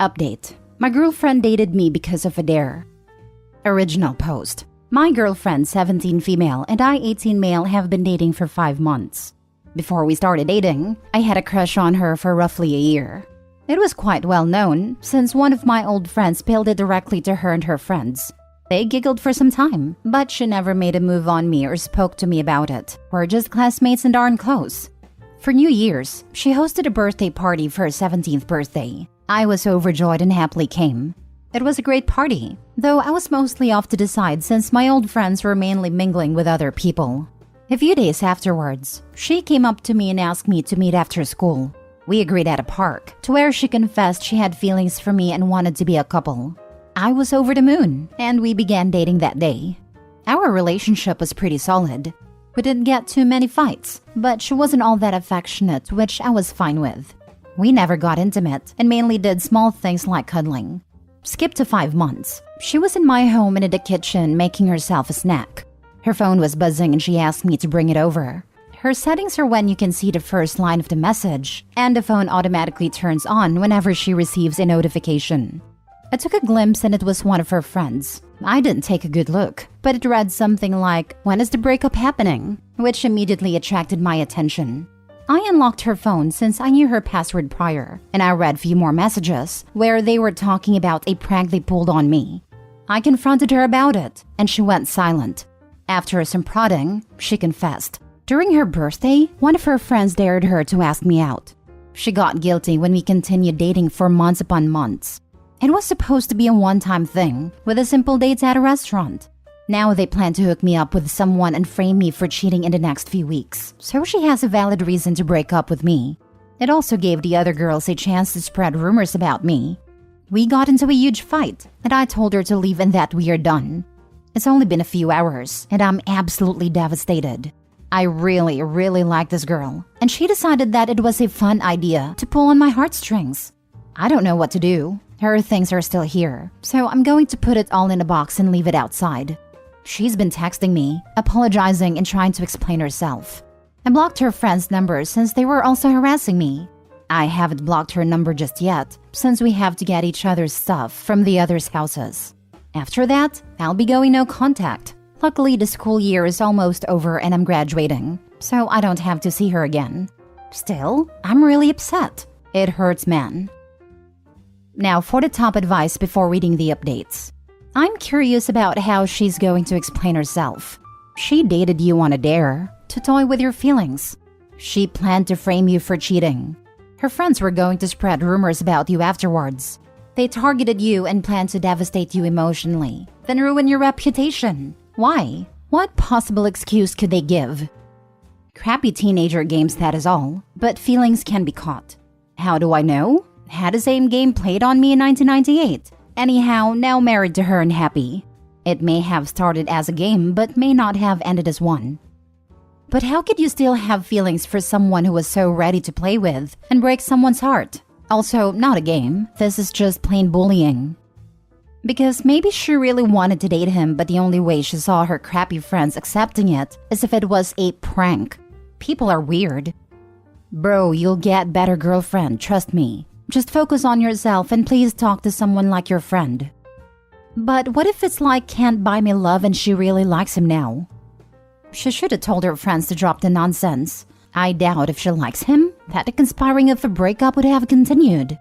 Update. My girlfriend dated me because of a dare. Original post. My girlfriend, 17 female, and I, 18 male, have been dating for 5 months. Before we started dating, I had a crush on her for roughly a year. It was quite well known, since one of my old friends spilled it directly to her and her friends. They giggled for some time, but she never made a move on me or spoke to me about it. We're just classmates and darn close. For New Year's, she hosted a birthday party for her 17th birthday. I was overjoyed and happily came. It was a great party, though I was mostly off to the side since my old friends were mainly mingling with other people. A few days afterwards, she came up to me and asked me to meet after school. We agreed at a park, to where she confessed she had feelings for me and wanted to be a couple. I was over the moon, and we began dating that day. Our relationship was pretty solid. We didn't get too many fights, but she wasn't all that affectionate, which I was fine with. We never got intimate and mainly did small things like cuddling. Skip to 5 months. She was in my home and in the kitchen making herself a snack. Her phone was buzzing and she asked me to bring it over. Her settings are when you can see the first line of the message, and the phone automatically turns on whenever she receives a notification. I took a glimpse and it was one of her friends. I didn't take a good look, but it read something like, "When is the breakup happening?" which immediately attracted my attention. I unlocked her phone since I knew her password prior, and I read a few more messages where they were talking about a prank they pulled on me. I confronted her about it, and she went silent. After some prodding, she confessed. During her birthday, one of her friends dared her to ask me out. She got guilty when we continued dating for months upon months. It was supposed to be a one-time thing, with a simple date at a restaurant. Now they plan to hook me up with someone and frame me for cheating in the next few weeks, so she has a valid reason to break up with me. It also gave the other girls a chance to spread rumors about me. We got into a huge fight, and I told her to leave and that we are done. It's only been a few hours, and I'm absolutely devastated. I really like this girl, and she decided that it was a fun idea to pull on my heartstrings. I don't know what to do. Her things are still here, so I'm going to put it all in a box and leave it outside. She's been texting me, apologizing and trying to explain herself. I blocked her friend's number since they were also harassing me. I haven't blocked her number just yet, since we have to get each other's stuff from the others' houses. After that, I'll be going no contact. Luckily, the school year is almost over and I'm graduating, so I don't have to see her again. Still, I'm really upset. It hurts, man. Now for the top advice before reading the updates. I'm curious about how she's going to explain herself. She dated you on a dare, to toy with your feelings. She planned to frame you for cheating. Her friends were going to spread rumors about you afterwards. They targeted you and planned to devastate you emotionally, then ruin your reputation. Why? What possible excuse could they give? Crappy teenager games, that is all, but feelings can be caught. How do I know? Had the same game played on me in 1998. Anyhow, now married to her and happy. It may have started as a game, but may not have ended as one. But how could you still have feelings for someone who was so ready to play with and break someone's heart? Also, not a game. This is just plain bullying. Because maybe she really wanted to date him, but the only way she saw her crappy friends accepting it is if it was a prank. People are weird. Bro, you'll get better, girlfriend, trust me. Just focus on yourself and please talk to someone like your friend. But what if it's like can't buy me love and she really likes him now? She should have told her friends to drop the nonsense. I doubt if she likes him, that the conspiring of a breakup would have continued.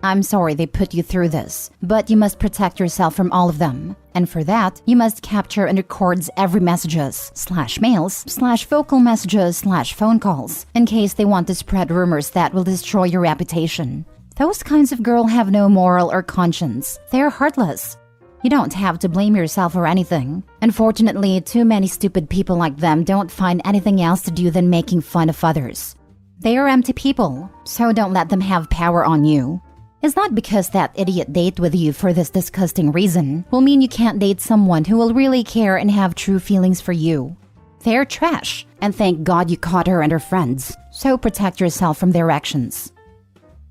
I'm sorry they put you through this, but you must protect yourself from all of them. And for that, you must capture and record every messages, /mails, /vocal messages, /phone calls, in case they want to spread rumors that will destroy your reputation. Those kinds of girls have no moral or conscience. They're heartless. You don't have to blame yourself or anything. Unfortunately, too many stupid people like them don't find anything else to do than making fun of others. They are empty people, so don't let them have power on you. It's not because that idiot dated with you for this disgusting reason will mean you can't date someone who will really care and have true feelings for you. They're trash, and thank God you caught her and her friends, so protect yourself from their actions.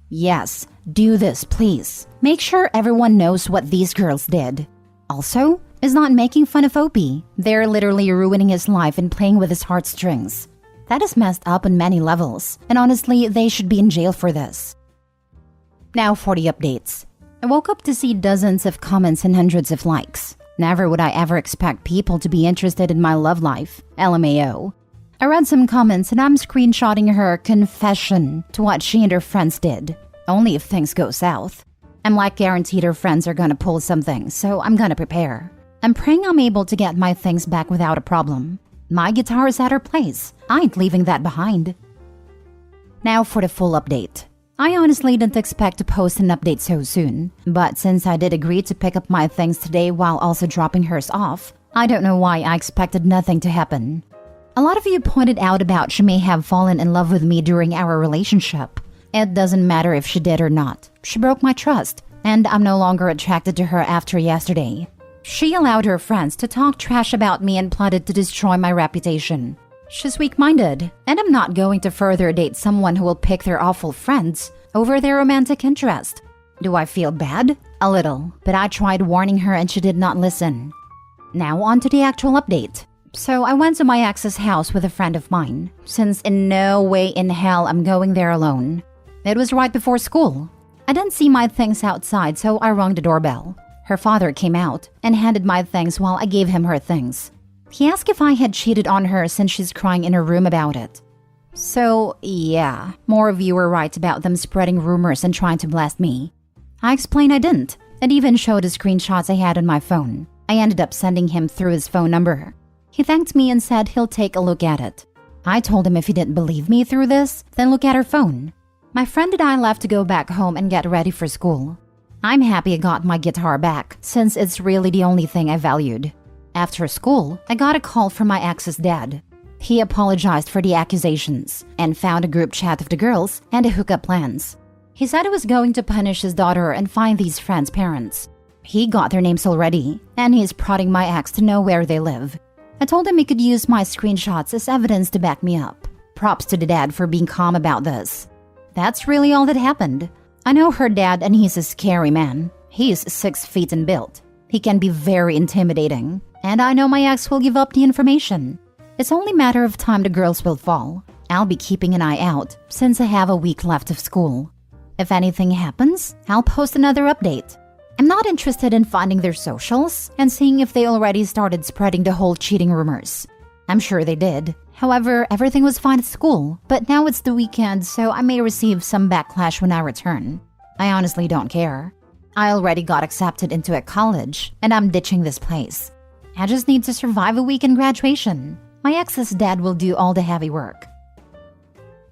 Yes, do this, please. Make sure everyone knows what these girls did. Also, is not making fun of Opie. They're literally ruining his life and playing with his heartstrings. That is messed up on many levels, and honestly, they should be in jail for this. Now for the updates. I woke up to see dozens of comments and hundreds of likes. Never would I ever expect people to be interested in my love life. LMAO. I read some comments and I'm screenshotting her confession to what she and her friends did. Only if things go south. I'm like guaranteed her friends are gonna pull something, so I'm gonna prepare. I'm praying I'm able to get my things back without a problem. My guitar is at her place. I ain't leaving that behind. Now for the full update. I honestly didn't expect to post an update so soon, but since I did agree to pick up my things today while also dropping hers off, I don't know why I expected nothing to happen. A lot of you pointed out about she may have fallen in love with me during our relationship. It doesn't matter if she did or not. She broke my trust, and I'm no longer attracted to her after yesterday. She allowed her friends to talk trash about me and plotted to destroy my reputation. She's weak-minded, and I'm not going to further date someone who will pick their awful friends over their romantic interest. Do I feel bad? A little, but I tried warning her and she did not listen. Now on to the actual update. So I went to my ex's house with a friend of mine, since in no way in hell I'm going there alone. It was right before school. I didn't see my things outside, so I rang the doorbell. Her father came out and handed my things while I gave him her things. He asked if I had cheated on her since she's crying in her room about it. So, yeah, more of you were right about them spreading rumors and trying to blast me. I explained I didn't, and even showed the screenshots I had on my phone. I ended up sending him through his phone number. He thanked me and said he'll take a look at it. I told him if he didn't believe me through this, then look at her phone. My friend and I left to go back home and get ready for school. I'm happy I got my guitar back, since it's really the only thing I valued. After school, I got a call from my ex's dad. He apologized for the accusations and found a group chat of the girls and the hookup plans. He said he was going to punish his daughter and find these friends' parents. He got their names already, and he's prodding my ex to know where they live. I told him he could use my screenshots as evidence to back me up. Props to the dad for being calm about this. That's really all that happened. I know her dad and he's a scary man. He's 6 feet in build. He can be very intimidating. And I know my ex will give up the information. It's only a matter of time the girls will fall. I'll be keeping an eye out since I have a week left of school. If anything happens, I'll post another update. I'm not interested in finding their socials and seeing if they already started spreading the whole cheating rumors. I'm sure they did. However, everything was fine at school, but now it's the weekend, so I may receive some backlash when I return. I honestly don't care. I already got accepted into a college, and I'm ditching this place. I just need to survive a week in graduation. My ex's dad will do all the heavy work.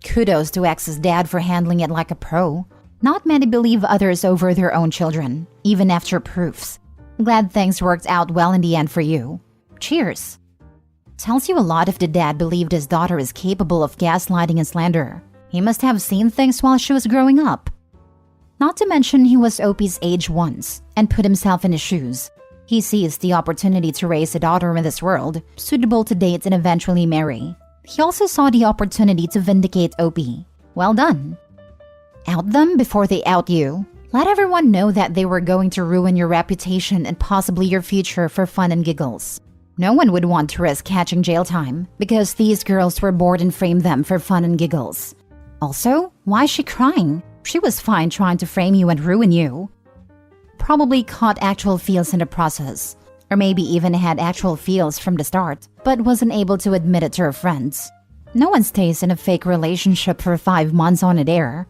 Kudos to ex's dad for handling it like a pro. Not many believe others over their own children, even after proofs. Glad things worked out well in the end for you. Cheers. Tells you a lot if the dad believed his daughter is capable of gaslighting and slander. He must have seen things while she was growing up. Not to mention he was OP's age once and put himself in his shoes. He seized the opportunity to raise a daughter in this world, suitable to date and eventually marry. He also saw the opportunity to vindicate OP. Well done. Out them before they out you. Let everyone know that they were going to ruin your reputation and possibly your future for fun and giggles. No one would want to risk catching jail time because these girls were bored and framed them for fun and giggles. Also, why is she crying? She was fine trying to frame you and ruin you. Probably caught actual feels in the process, or maybe even had actual feels from the start, but wasn't able to admit it to her friends. No one stays in a fake relationship for 5 months on a dare.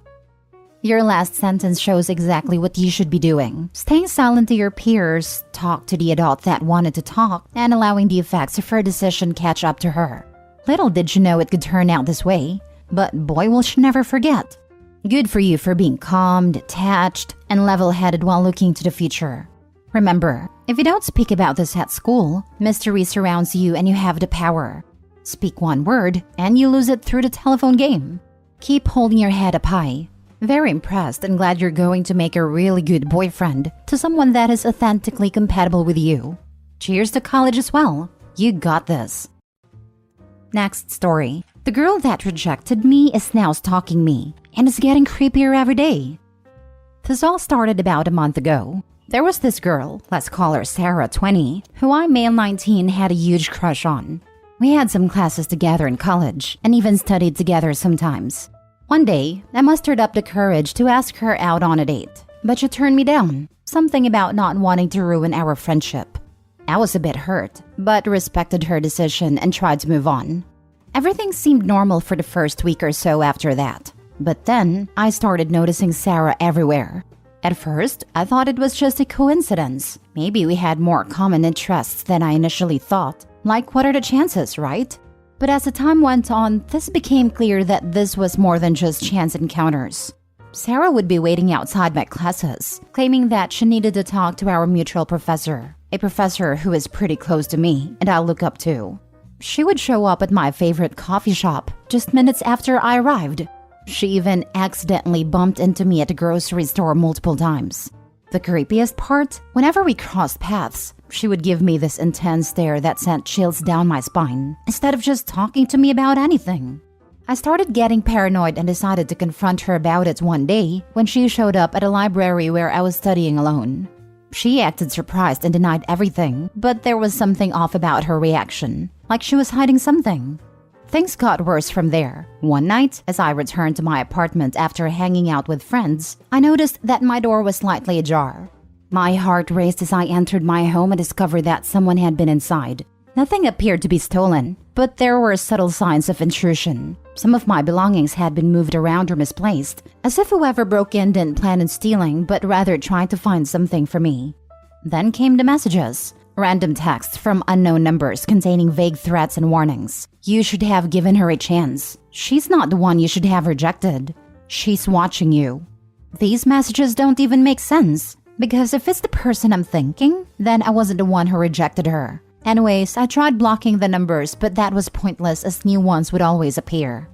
Your last sentence shows exactly what you should be doing. Staying silent to your peers, talk to the adult that wanted to talk, and allowing the effects of her decision catch up to her. Little did she know it could turn out this way, but boy will she never forget. Good for you for being calm, detached, and level-headed while looking to the future. Remember, if you don't speak about this at school, mystery surrounds you and you have the power. Speak one word, and you lose it through the telephone game. Keep holding your head up high. Very impressed and glad you're going to make a really good boyfriend to someone that is authentically compatible with you. Cheers to college as well. You got this. Next story. The girl that rejected me is now stalking me and is getting creepier every day. This all started about a month ago. There was this girl, let's call her Sarah 20, who I, male 19, had a huge crush on. We had some classes together in college and even studied together sometimes. One day, I mustered up the courage to ask her out on a date, but she turned me down, something about not wanting to ruin our friendship. I was a bit hurt, but respected her decision and tried to move on. Everything seemed normal for the first week or so after that, but then I started noticing Sarah everywhere. At first, I thought it was just a coincidence. Maybe we had more common interests than I initially thought. Like, what are the chances, right? But as the time went on, this became clear that this was more than just chance encounters. Sarah would be waiting outside my classes, claiming that she needed to talk to our mutual professor, a professor who is pretty close to me and I look up to. She would show up at my favorite coffee shop just minutes after I arrived. She even accidentally bumped into me at the grocery store multiple times. The creepiest part, whenever we crossed paths, she would give me this intense stare that sent chills down my spine, instead of just talking to me about anything. I started getting paranoid and decided to confront her about it one day when she showed up at a library where I was studying alone. She acted surprised and denied everything, but there was something off about her reaction, like she was hiding something. Things got worse from there. One night, as I returned to my apartment after hanging out with friends, I noticed that my door was slightly ajar. My heart raced as I entered my home and discovered that someone had been inside. Nothing appeared to be stolen, but there were subtle signs of intrusion. Some of my belongings had been moved around or misplaced, as if whoever broke in didn't plan on stealing but rather tried to find something for me. Then came the messages. Random texts from unknown numbers containing vague threats and warnings. You should have given her a chance. She's not the one you should have rejected. She's watching you. These messages don't even make sense, because if it's the person I'm thinking, then I wasn't the one who rejected her. Anyways, I tried blocking the numbers, but that was pointless as new ones would always appear.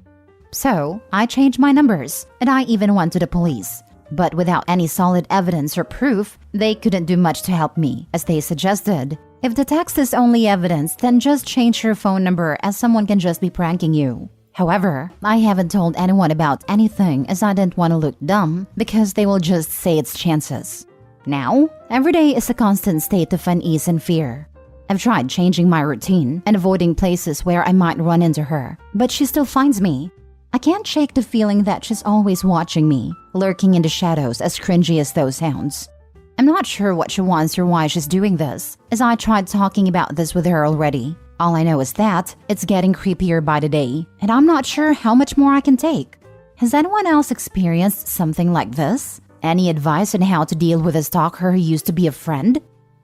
So, I changed my numbers, and I even went to the police. But without any solid evidence or proof, they couldn't do much to help me, as they suggested. If the text is only evidence, then just change your phone number, as someone can just be pranking you. However, I haven't told anyone about anything as I didn't want to look dumb, because they will just say it's chances. Now, every day is a constant state of unease and fear. I've tried changing my routine and avoiding places where I might run into her, but she still finds me. I can't shake the feeling that she's always watching me, lurking in the shadows, as cringy as those sounds. I'm not sure what she wants or why she's doing this, as I tried talking about this with her already. All I know is that it's getting creepier by the day, and I'm not sure how much more I can take. Has anyone else experienced something like this? Any advice on how to deal with a stalker who used to be a friend?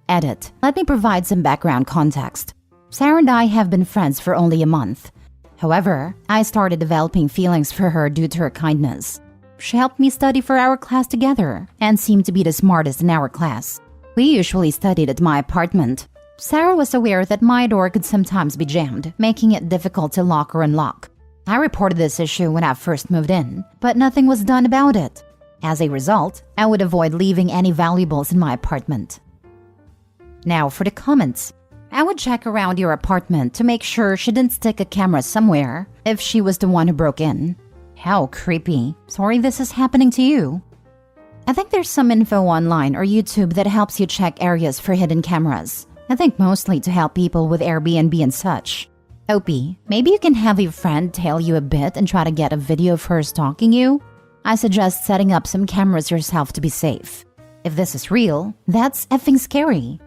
Edit. Let me provide some background context. Sarah and I have been friends for only a month. However, I started developing feelings for her due to her kindness. She helped me study for our class together and seemed to be the smartest in our class. We usually studied at my apartment. Sarah was aware that my door could sometimes be jammed, making it difficult to lock or unlock. I reported this issue when I first moved in, but nothing was done about it. As a result, I would avoid leaving any valuables in my apartment. Now for the comments. I would check around your apartment to make sure she didn't stick a camera somewhere if she was the one who broke in. How creepy. Sorry this is happening to you. I think there's some info online or YouTube that helps you check areas for hidden cameras. I think mostly to help people with Airbnb and such. Opie, maybe you can have your friend tail you a bit and try to get a video of her stalking you? I suggest setting up some cameras yourself to be safe. If this is real, that's effing scary.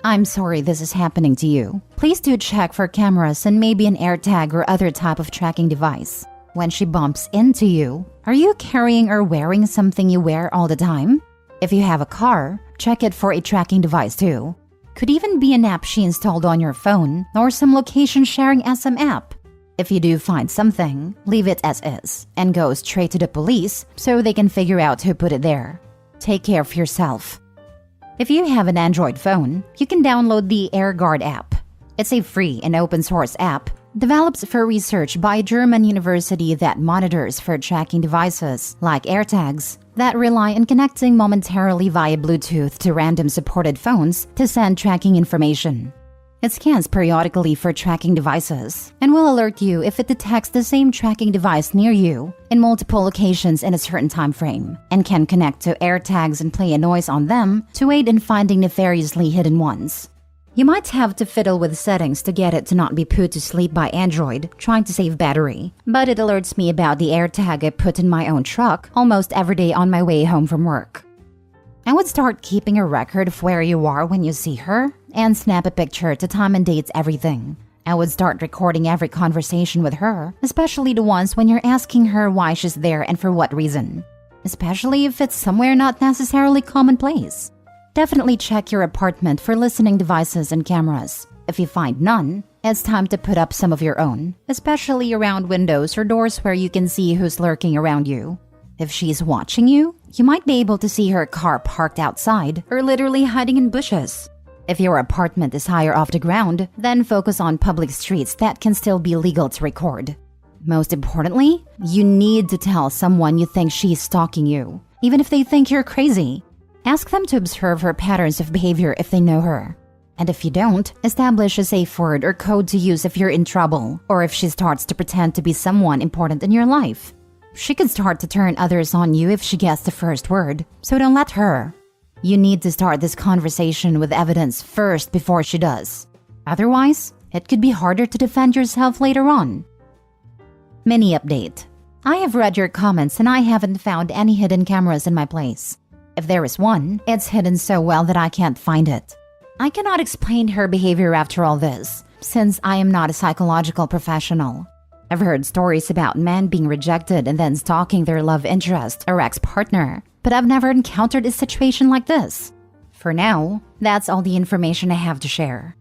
I'm sorry this is happening to you. Please do check for cameras and maybe an AirTag or other type of tracking device. When she bumps into you, are you carrying or wearing something you wear all the time? If you have a car, check it for a tracking device too. Could even be an app she installed on your phone or some location sharing SM app. If you do find something, leave it as is and go straight to the police so they can figure out who put it there. Take care of yourself. If you have an Android phone, you can download the AirGuard app. It's a free and open source app developed for research by a German university that monitors for tracking devices like AirTags that rely on connecting momentarily via Bluetooth to random supported phones to send tracking information. It scans periodically for tracking devices and will alert you if it detects the same tracking device near you in multiple locations in a certain time frame, and can connect to AirTags and play a noise on them to aid in finding nefariously hidden ones. You might have to fiddle with settings to get it to not be put to sleep by Android, trying to save battery. But it alerts me about the AirTag I put in my own truck almost every day on my way home from work. I would start keeping a record of where you are when you see her, and snap a picture to time and dates everything. I would start recording every conversation with her, especially the ones when you're asking her why she's there and for what reason. Especially if it's somewhere not necessarily commonplace. Definitely check your apartment for listening devices and cameras. If you find none, it's time to put up some of your own, especially around windows or doors where you can see who's lurking around you. If she's watching you, you might be able to see her car parked outside or literally hiding in bushes. If your apartment is higher off the ground, then focus on public streets that can still be legal to record. Most importantly, you need to tell someone you think she's stalking you, even if they think you're crazy. Ask them to observe her patterns of behavior if they know her. And if you don't, establish a safe word or code to use if you're in trouble, or if she starts to pretend to be someone important in your life. She could start to turn others on you if she gets the first word, so don't let her. You need to start this conversation with evidence first before she does. Otherwise, it could be harder to defend yourself later on. Mini update. I have read your comments and I haven't found any hidden cameras in my place. If there is one, it's hidden so well that I can't find it. I cannot explain her behavior after all this, since I am not a psychological professional. I've heard stories about men being rejected and then stalking their love interest or ex-partner, but I've never encountered a situation like this. For now, that's all the information I have to share.